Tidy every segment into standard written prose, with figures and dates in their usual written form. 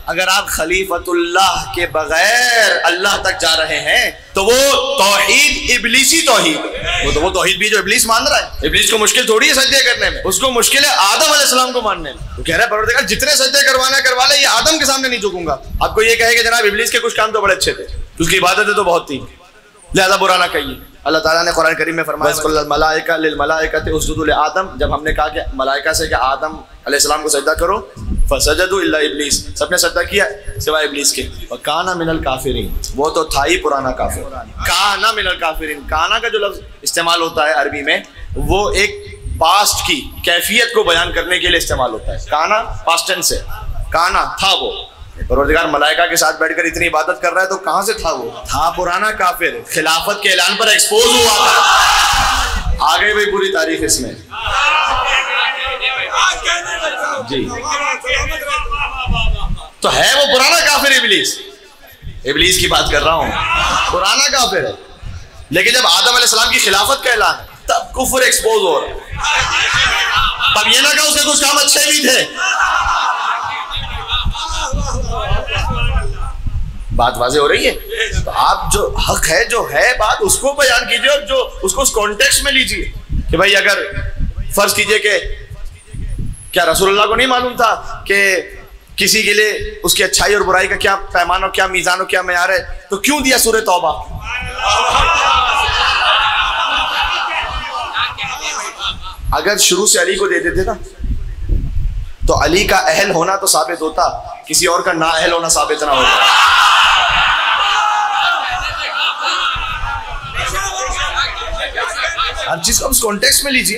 अगर आप खलीफतुल्लाह के बगैर अल्लाह तक जा रहे हैं तो वो तौहीद इब्लीसी तौहीद, वो तौहीद भी जो इब्लीस मान रहा है। इब्लीस को मुश्किल थोड़ी है सजदे करने में, उसको मुश्किल है आदम अलैहिस्सलाम को मानने में। तो कह रहा है परवरदिगार जितने सजदे करवाना करवा ले, ये आदम के सामने नहीं झुकूंगा। आपको ये कहे कि जनाब इब्लीस के कुछ काम तो बड़े अच्छे थे, उसकी इबादतें तो बहुत थी, लिहाजा बुरा ना कहिए। अल्लाह ताला ने कुरान करीम में फरमाया मलाइका लिल मलाइकति उसजुदू लि आदम, जब हमने कहा कि मलाइका से कि आदम अलैहिस्सलाम को सजदा करो, फसजदू इल्ला इब्लीस, सबने सजदा किया सिवाय इब्लीस के। और काना मिनल काफिरीन, वो तो था ही पुराना काफिर। काना मिनल काफिरीन, काना का जो लफ्ज इस्तेमाल होता है अरबी में, वो एक पास्ट की कैफियत को बयान करने के लिए इस्तेमाल होता है। काना पास्ट टेंस है, काना था वो। परवरदिगार मलाइका के साथ बैठकर इतनी इबादत कर रहा है तो कहां से था वो? था पुराना काफिर, खिलाफत के ऐलान पर एक्सपोज हुआ था। आ गई भाई पूरी तारीख इसमें जी। तो है वो पुराना काफिर इब्लीस, इब्लीस की बात कर रहा हूं, पुराना काफिर है। लेकिन जब आदम अलैहिस्सलाम की खिलाफत का ऐलान तब कुफ्र एक्सपोज हो रहा है। तब ये ना कहा उसके कुछ काम अच्छे भी थे। बात वाज़े हो रही है? तो आप जो हक है, जो है बात, उसको बयान कीजिए और जो उसको उस कॉन्टेक्स्ट में लीजिए कि भाई अगर फर्ज कीजिए कि क्या रसूलुल्लाह को नहीं मालूम था कि किसी के लिए उसकी अच्छाई और बुराई का क्या पैमाना, क्या मीज़ान, क्या मेयार है, तो क्यों दिया सूरह तौबा? अगर शुरू से अली को दे देते ना तो अली का अहल होना तो साबित होता, किसी और का ना अहल होना साबित ना होता। हर चीज को उस कॉन्टेक्स्ट में लीजिए।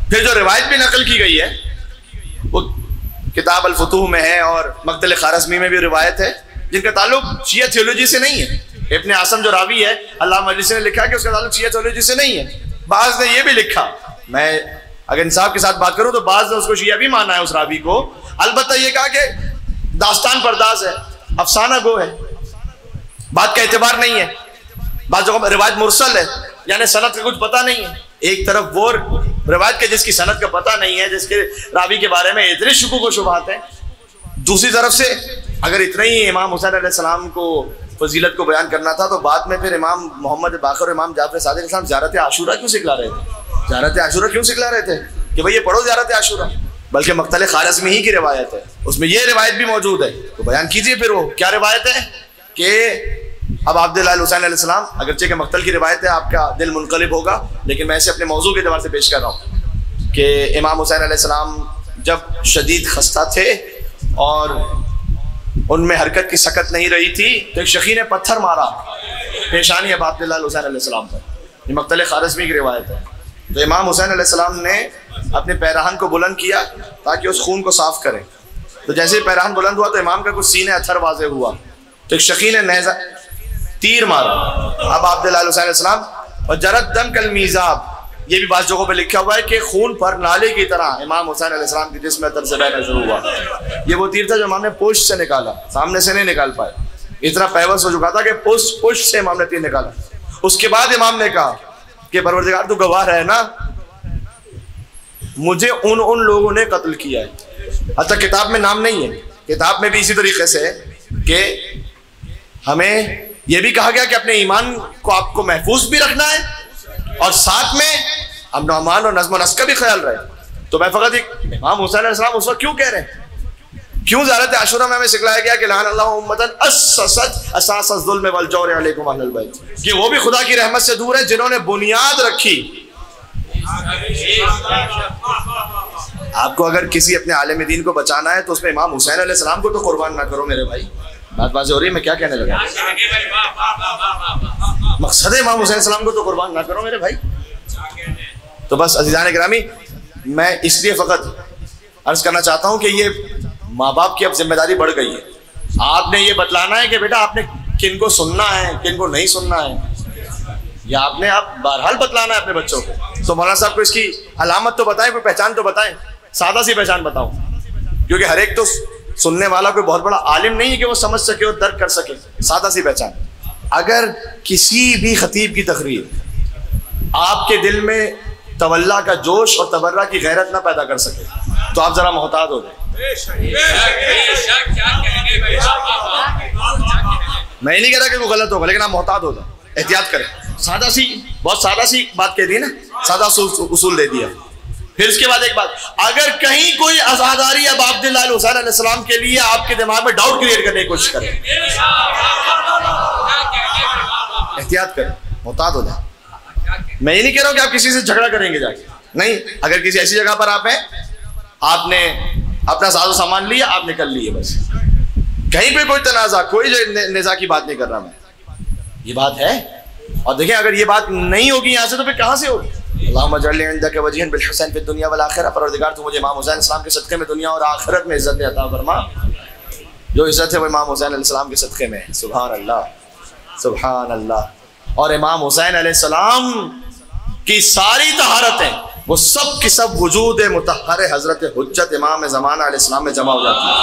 फिर जो रिवायत भी नकल की गई है वो किताब अल फुतूह में है और मक्तल खारज़मी में भी रिवायत है, जिनका ताल्लुक शिया थियोलॉजी से नहीं है। इब्न आसम जो रावी है, अल्लाह मजलिसी ने लिखा कि उसका ताल्लुक शिया थियोलॉजी से नहीं है। बाज़ ने ये भी लिखा, मैं अगर इंसाफ के साथ बात करूं तो बाज़ ने उसको शिया भी माना है उस रावी को, अलबत्ता ये कहा कि दास्तान परदाज है, अफसाना गो है, बात का एतबार नहीं है। बात जगह रिवायत मुरसल है, यानी सनद का कुछ पता नहीं है। एक तरफ वो रिवायत के जिसकी सनद का पता नहीं है, जिसके रावी के बारे में इतने शुकूक व शुबहात हैं, दूसरी तरफ से अगर इतना ही इमाम हुसैन अलैहिस्सलाम को फजीलत को बयान करना था तो बाद में फिर इमाम मोहम्मद बाक़र और इमाम जाफ़र सादिक़ अलैहिस्सलाम ज़ियारत आशूरा क्यों सिखला रहे थे? ज़ियारत आशूरा क्यों सिखला रहे थे कि भाई ये पढ़ो ज़ियारत आशूरा? बल्कि मक्तल खारज़मी ही की रिवायत है, उसमें ये रिवायत भी मौजूद है, तो बयान कीजिए। फिर वो क्या रिवायत है कि अब अब्दुल्लाह हुसैन अलैहिस्सलाम, अगरचे के मक्तल की रिवायत है, आपका दिल मुनक़लिब होगा, लेकिन मैं इसे अपने मौजू के एतबार से पेश कर रहा हूँ कि इमाम हुसैन अलैहिस्सलाम जब शदीद खस्ता थे और उनमें हरकत की सकत नहीं रही थी तो एक शखी ने पत्थर मारा पेशानी अब अब्दुल्लाह हुसैन अलैहिस्सलाम पर। ये मक्तल खारज़मी की रिवायत है। तो इमाम हुसैन अलैहिस्सलाम ने अपने पैराहन को बुलंद किया ताकि उस खून को साफ करें। तो जैसे ही पैराहन बुलंद हुआ तो इमाम का कुछ सीने अथर वाज़े हुआ, तो एक शकी ने नेज़ा तीर मारा अब अब्दुल्लाह हुसैन अलैहिस्सलाम और जरत दम कल मीज़ाब। ये भी बात जगहों पे लिखा हुआ है कि खून पर नाले की तरह इमाम हुसैन अलैहिस्सलाम के जिस्म में अतर से बहना शुरू हुआ। ये वो तीर था जो इमाम ने पुष्ट से निकाला, सामने से नहीं निकाल पाए, इतना पैवस हो चुका था कि पुष्ट से इमाम ने तीर निकाला। उसके बाद इमाम ने कहा कि परवरदिगार तू गवाह है ना, मुझे उन लोगों ने कत्ल किया है। अच्छा किताब में नाम नहीं है, किताब में भी इसी तरीके से कि हमें यह भी कहा गया कि अपने ईमान को आपको महफूज भी रखना है और साथ में अमन अमान और नज़्म नस्क का भी ख्याल रहे। तो मैं फकत एक इमाम हुसैन अलैहिस्सलाम उस वक्त क्यों कह रहे हैं, क्यों ज़ियारत आशूरा में हमें सिखलाया गया कि लान अल्लाहु उम्मतन अस्ससत असासज़ ज़ुल्म वल जौर अलैकुम अहलल बैत, कि वो भी खुदा की रहमत से दूर है जिन्होंने बुनियाद रखी। आपको अगर किसी अपने आलिम दीन को बचाना है तो उसमें इमाम हुसैन अलैहिस्सलाम को तो कुर्बान ना करो मेरे भाई। बात बात हो रही है, मैं क्या कहने लगा, मकसद है इमाम हुसैन अलैहिस्सलाम को तो कुर्बान ना करो मेरे भाई। तो बस अज़ीज़ान गिरामी, मैं इसलिए फ़कत अर्ज़ करना चाहता हूँ कि ये माँ बाप की अब जिम्मेदारी बढ़ गई है। आपने ये बतलाना है कि बेटा आपने किन को सुनना है, किन को नहीं सुनना है, या आपने आप बहरहाल बतलाना है अपने बच्चों को। तो मौलाना साहब को इसकी अलामत तो बताएं, कोई पहचान तो बताएं, सादा सी पहचान बताओ, क्योंकि हर एक तो सुनने वाला कोई बहुत बड़ा आलिम नहीं है कि वो समझ सके और दर्द कर सके। सादा सी पहचान, अगर किसी भी खतीब की तकरीर आपके दिल में तवल्ला का जोश और तबर्रा की गैरत ना पैदा कर सके तो आप जरा मोहतात हो जाए। मैं नहीं कह रहा कि वो गलत होगा, लेकिन आप मोहतात हो जाओ, एहतियात करें। सादा सी, बहुत सादा सी बात कह दी ना, सादा उसूल दे दिया। फिर उसके बाद एक बात, अगर कहीं कोई अज़ादारी अब अब्दुल्लाह हुसैन अलैहिस्सलाम के लिए आपके दिमाग में डाउट क्रिएट करने की कोशिश करे, एहतियात करें, मोहतात हो जाए। मैं ये नहीं कह रहा हूं कि आप किसी से झगड़ा करेंगे जाके, नहीं। अगर किसी ऐसी जगह पर आप हैं, आपने अपना साजो सामान लिया, आप निकल लिए, बस कहीं पे कोई तनाज़ा, कोई निज़ा की बात नहीं कर रहा मैं, ये बात है। और देखिए अगर ये बात नहीं होगी यहाँ से तो फिर कहाँ से होगी? अल्लाहुम्मा जअल्नी इंदका वजहन बिल हुसैन फिद दुनिया वल आखिरह, परवरदिगार तू मुझे इमाम हुसैन अलैहिस्सलाम के सदक़े में दुनिया और आखिरत में इज्जत अता फरमा। जो इज्जत है वो इमाम हुसैन अलैहिस्सलाम के सदक़े में है। सुभान अल्लाह, सुभान अल्लाह। और इमाम हुसैन अलैहिस्सलाम की सारी तहारतें वो सब की सब वजूद मुतहर हज़रत हुज्जत इमाम ज़माना अलैहिस्सलाम में जमा हो जाती है।